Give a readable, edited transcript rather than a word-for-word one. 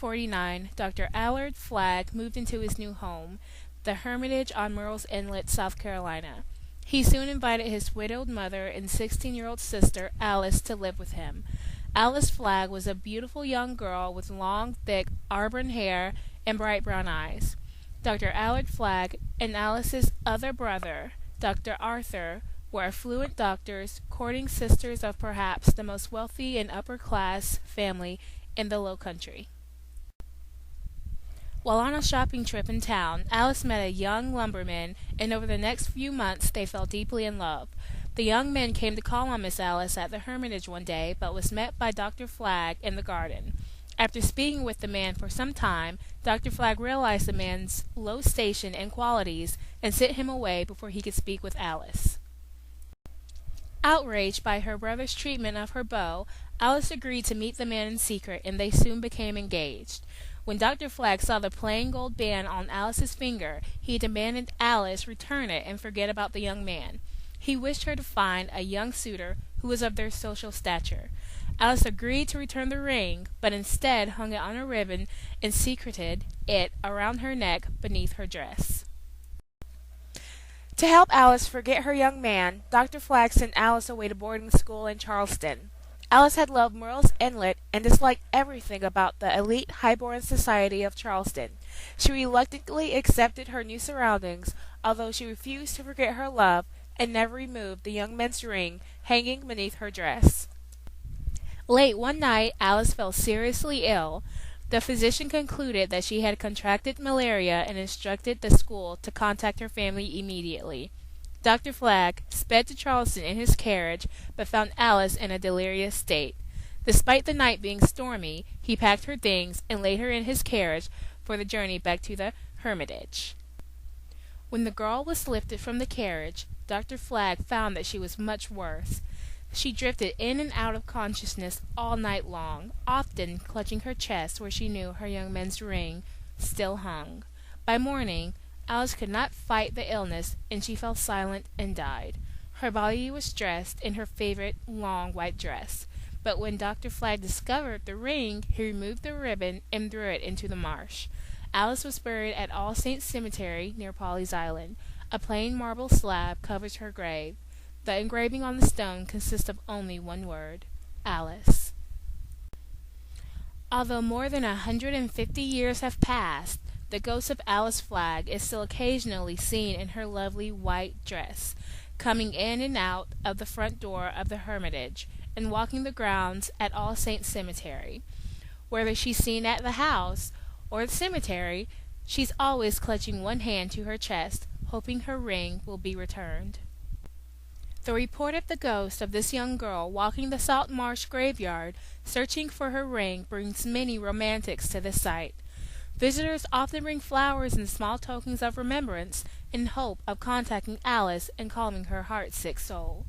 1849, Dr. Allard Flagg moved into his new home, the Hermitage on Murrells Inlet, South Carolina. He soon invited his widowed mother and 16-year-old sister, Alice, to live with him. Alice Flagg was a beautiful young girl with long, thick, auburn hair and bright brown eyes. Dr. Allard Flagg and Alice's other brother, Dr. Arthur, were affluent doctors, courting sisters of perhaps the most wealthy and upper-class family in the Low Country. While on a shopping trip in town, Alice met a young lumberman, and over the next few months they fell deeply in love. The young man came to call on Miss Alice at the Hermitage one day, but was met by Dr. Flagg in the garden. After speaking with the man for some time, Dr. Flagg realized the man's low station and qualities, and sent him away before he could speak with Alice. Outraged by her brother's treatment of her beau, Alice agreed to meet the man in secret, and they soon became engaged. When Dr. Flagg saw the plain gold band on Alice's finger, he demanded Alice return it and forget about the young man. He wished her to find a young suitor who was of their social stature. Alice agreed to return the ring, but instead hung it on a ribbon and secreted it around her neck beneath her dress. To help Alice forget her young man, Dr. Flagg sent Alice away to boarding school in Charleston. Alice had loved Murrells Inlet and disliked everything about the elite high-born society of Charleston. She reluctantly accepted her new surroundings, although she refused to forget her love and never removed the young man's ring hanging beneath her dress. Late one night, Alice fell seriously ill. The physician concluded that she had contracted malaria and instructed the school to contact her family immediately. Dr. Flagg sped to Charleston in his carriage, but found Alice in a delirious state. Despite the night being stormy, he packed her things and laid her in his carriage for the journey back to the Hermitage. When the girl was lifted from the carriage, Dr. Flagg found that she was much worse. She drifted in and out of consciousness all night long, often clutching her chest where she knew her young man's ring still hung. By morning, Alice could not fight the illness, and she fell silent and died. Her body was dressed in her favorite long white dress, but when Dr. Flagg discovered the ring, he removed the ribbon and threw it into the marsh. Alice was buried at All Saints Cemetery near Pawleys Island. A plain marble slab covers her grave. The engraving on the stone consists of only one word: Alice. Although more than 150 years have passed, the ghost of Alice Flagg is still occasionally seen in her lovely white dress, coming in and out of the front door of the Hermitage, and walking the grounds at All Saints Cemetery. Whether she's seen at the house or the cemetery, she's always clutching one hand to her chest, hoping her ring will be returned. The report of the ghost of this young girl walking the Salt Marsh graveyard, searching for her ring, brings many romantics to the site. Visitors often bring flowers and small tokens of remembrance in hope of contacting Alice and calming her heart-sick soul.